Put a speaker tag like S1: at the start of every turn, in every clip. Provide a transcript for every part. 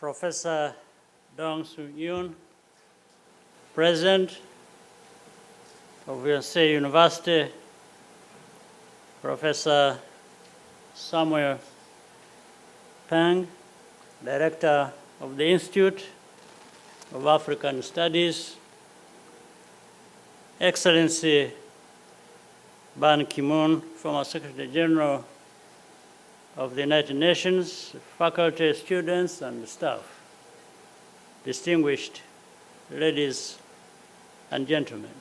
S1: Professor Dong Soo-yoon, President of Yonsei University, Professor Samuel Pang, Director of the Institute of African Studies, Excellency Ban Ki-moon, former Secretary General of the United Nations, faculty, students, and staff, distinguished ladies and gentlemen.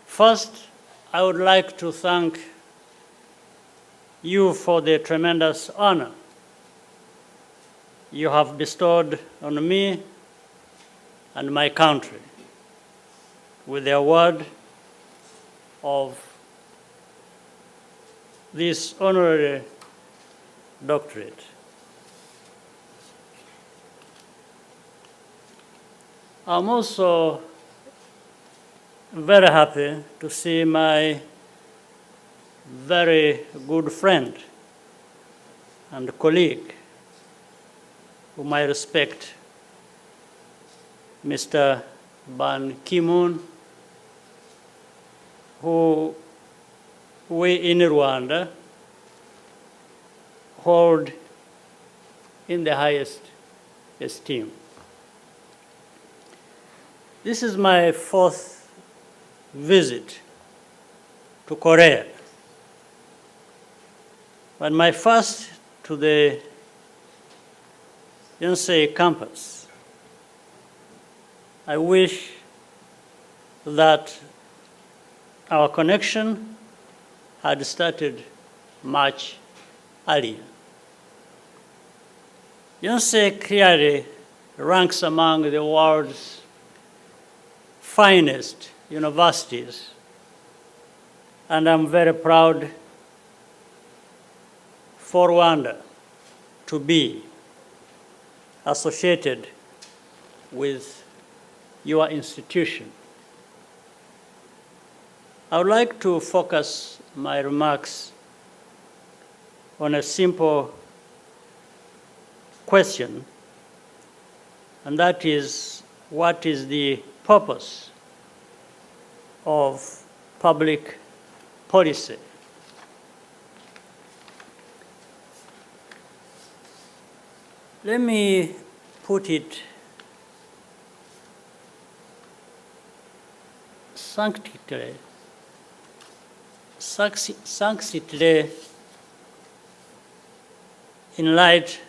S1: First, I would like to thank you for the tremendous honor you have bestowed on me and my country with the award of this honorary doctorate. I'm also very happy to see my very good friend and colleague, whom I respect, Mr. Ban Ki-moon, who we in Rwanda hold in the highest esteem. This is my fourth visit to Korea, but my first to the Yonsei campus. I wish that our connection had started much earlier. Yonsei clearly ranks among the world's finest universities, and I'm very proud for Rwanda to be associated with your institution. I would like to focus my remarks on a simple question, and that is, what is the purpose of public policy? Let me put it succinctly in light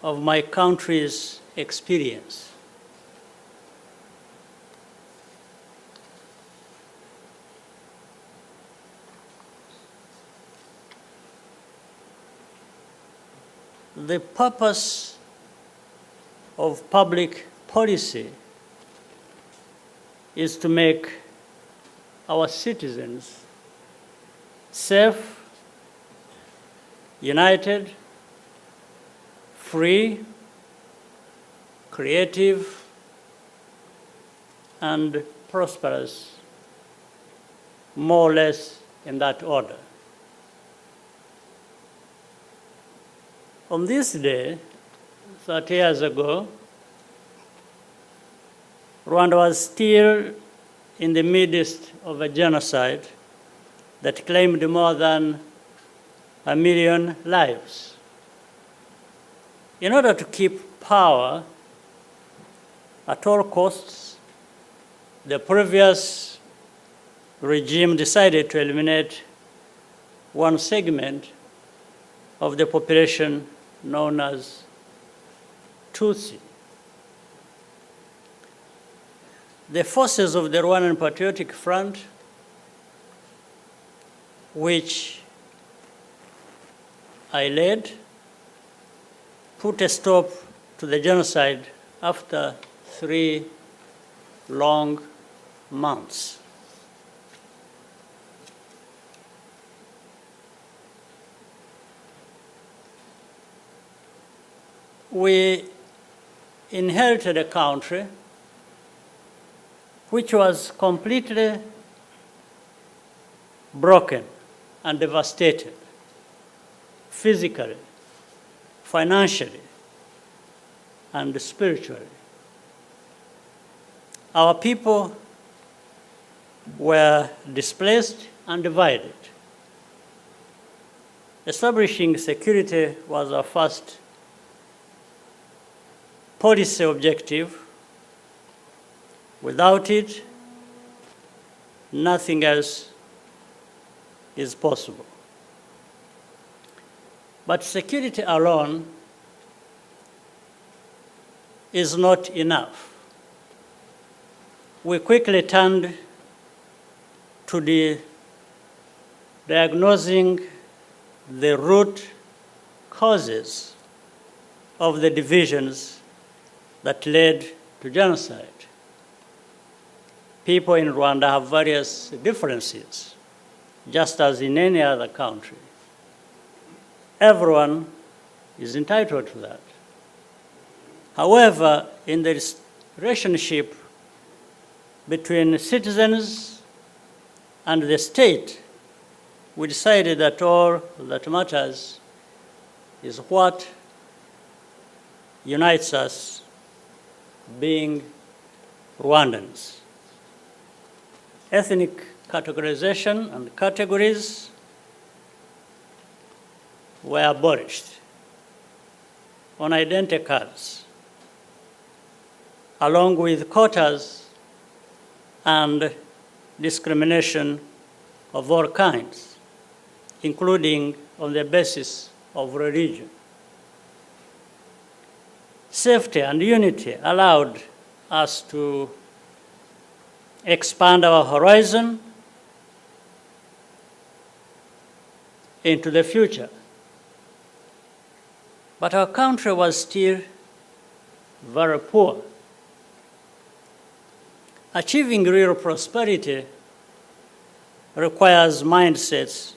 S1: of my country's experience. The purpose of public policy is to make our citizens safe, united, free, creative, and prosperous, more or less in that order. On this day, 30 years ago, Rwanda was still in the midst of a genocide that claimed more than 1 million lives. In order to keep power at all costs, the previous regime decided to eliminate one segment of the population known as Tutsi. The forces of the Rwandan Patriotic Front, which I led, put a stop to the genocide after 3 long months. We inherited a country which was completely broken and devastated, physically, financially, and spiritually. Our people were displaced and divided. Establishing security was our first policy objective. Without it, nothing else is possible. But security alone is not enough. We quickly turned to diagnosing the root causes of the divisions that led to genocide. People in Rwanda have various differences, just as in any other country. Everyone is entitled to that. However, in the relationship between citizens and the state, we decided that all that matters is what unites us, being Rwandans. Ethnic categorization and categories were abolished on identity cards, along with quotas and discrimination of all kinds, including on the basis of religion. Safety and unity allowed us to expand our horizon into the future. But our country was still very poor. Achieving real prosperity requires mindsets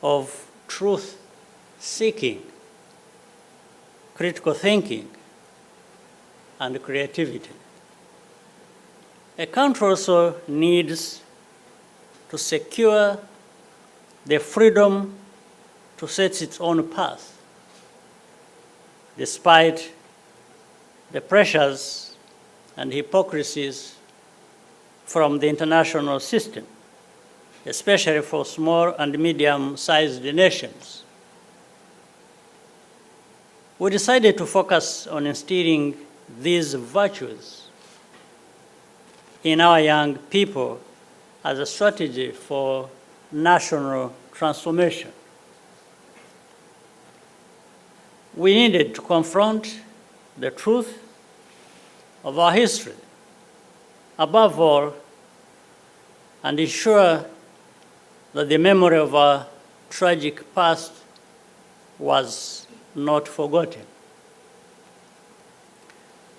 S1: of truth-seeking, critical thinking, and creativity. A country also needs to secure the freedom to set its own path, despite the pressures and hypocrisies from the international system, especially for small and medium-sized nations. We decided to focus on instilling these virtues in our young people as a strategy for national transformation. We needed to confront the truth of our history, above all, and ensure that the memory of our tragic past was not forgotten.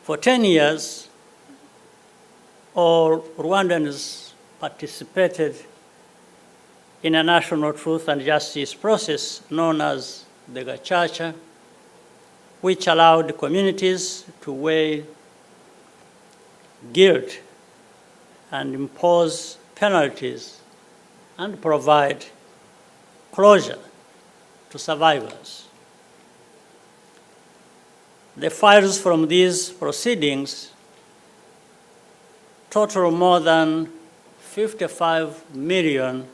S1: For 10 years, all Rwandans participated in a national truth and justice process known as the Gacaca, which allowed communities to weigh guilt and impose penalties and provide closure to survivors. The files from these proceedings total more than 55 million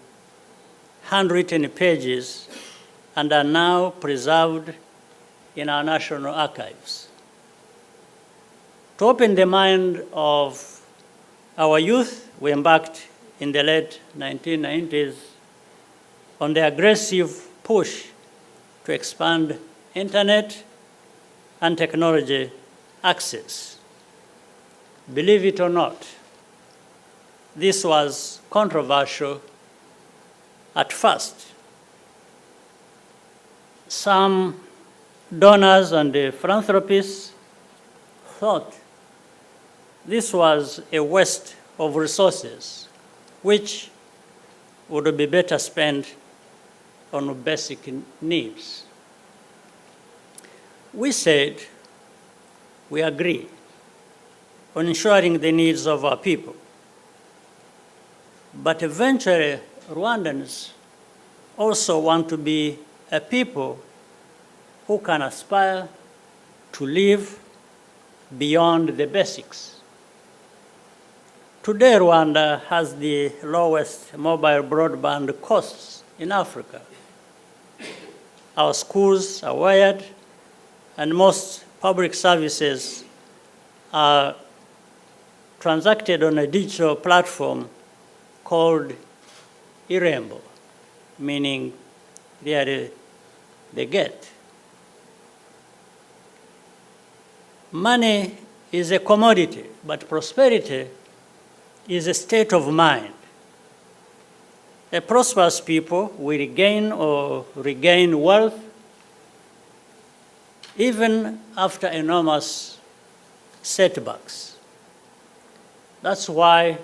S1: handwritten pages and are now preserved in our national archives. To open the mind of our youth, we embarked in the late 1990s on the aggressive push to expand internet and technology access. Believe it or not, this was controversial at first. Some donors and philanthropists thought this was a waste of resources, which would be better spent on basic needs. We said we agree on ensuring the needs of our people. But eventually, Rwandans also want to be a people who can aspire to live beyond the basics. Today, Rwanda has the lowest mobile broadband costs in Africa. Our schools are wired, and most public services are transacted on a digital platform called Irembo, meaning really the gate. Money is a commodity, but prosperity is a state of mind. A prosperous people will gain or regain wealth even after enormous setbacks. That's why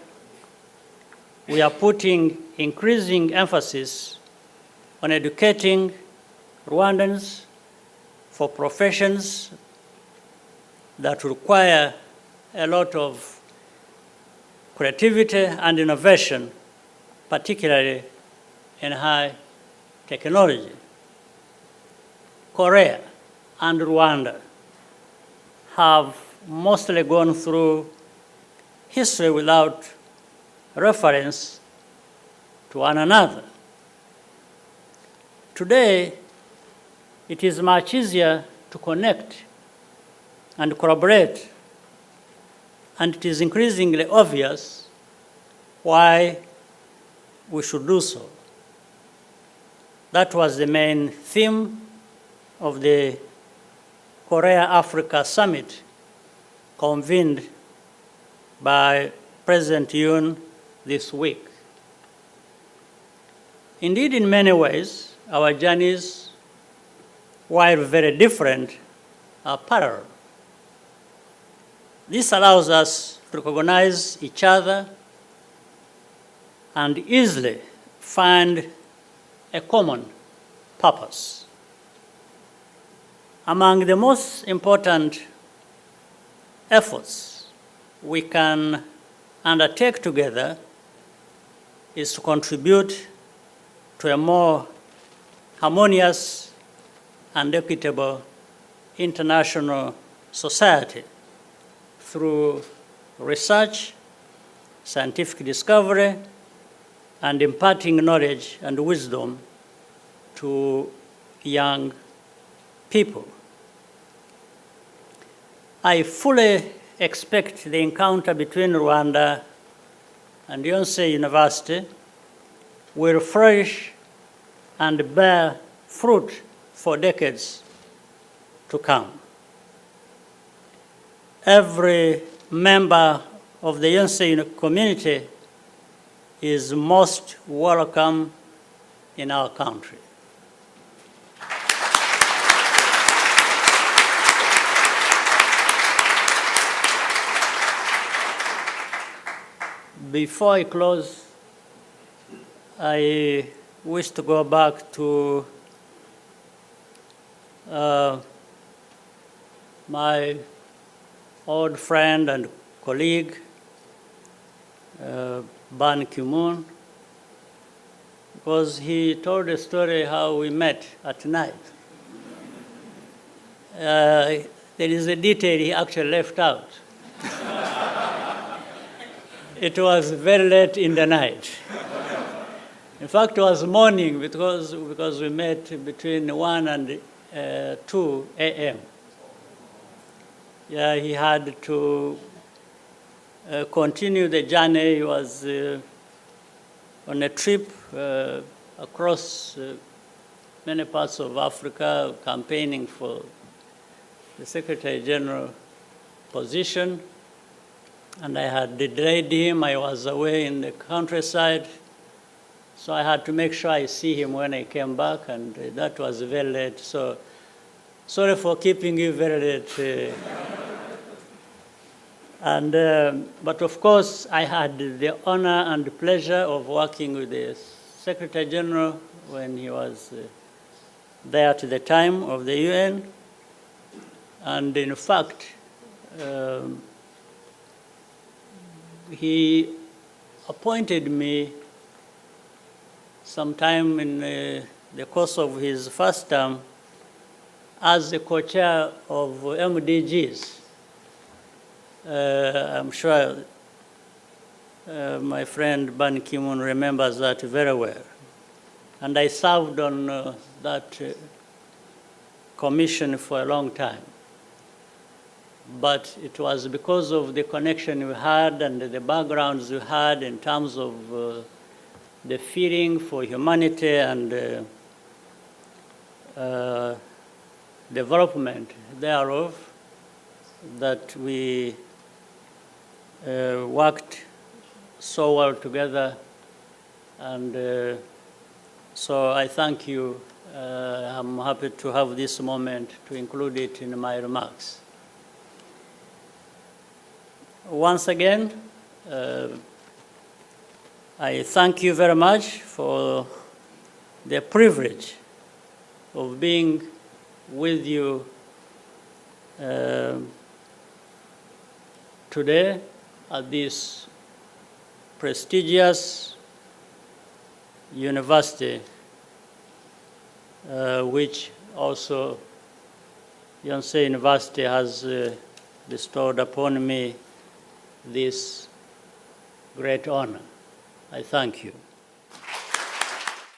S1: we are putting increasing emphasis on educating Rwandans for professions that require a lot of creativity and innovation, particularly in high technology. Korea and Rwanda have mostly gone through history without reference to one another. Today, it is much easier to connect and collaborate, and it is increasingly obvious why we should do so. That was the main theme of the Korea-Africa Summit convened by President Yoon this week. Indeed, in many ways, our journeys, while very different, are parallel. This allows us to recognize each other and easily find a common purpose. Among the most important efforts we can undertake together is to contribute to a more harmonious and equitable international society through research, scientific discovery, and imparting knowledge and wisdom to young people. I fully expect the encounter between Rwanda and Yonsei University will flourish and bear fruit for decades to come. Every member of the Yonsei community is most welcome in our country. Before I close, I wish to go back to my old friend and colleague, Ban Ki-moon, because he told a story how we met at night. There is a detail he actually left out. It was very late in the night. In fact, it was morning because we met between 1 and 2 a.m. Yeah, he had to continue the journey. He was on a trip across many parts of Africa, campaigning for the Secretary General position. And I had delayed him. I was away in the countryside. So I had to make sure I see him when I came back, and that was very late. So sorry for keeping you very late. But of course, I had the honor and pleasure of working with the Secretary General when he was there at the time of the UN. And in fact, he appointed me sometime in the course of his first term as the co-chair of MDGs. I'm sure my friend Ban Ki-moon remembers that very well. And I served on that commission for a long time. But it was because of the connection we had and the backgrounds we had in terms of the feeling for humanity and development thereof that we worked so well together. And so I thank you. I'm happy to have this moment to include it in my remarks. Once again, I thank you very much for the privilege of being with you today at this prestigious university, which also Yonsei University has bestowed upon me this great honor. I thank you.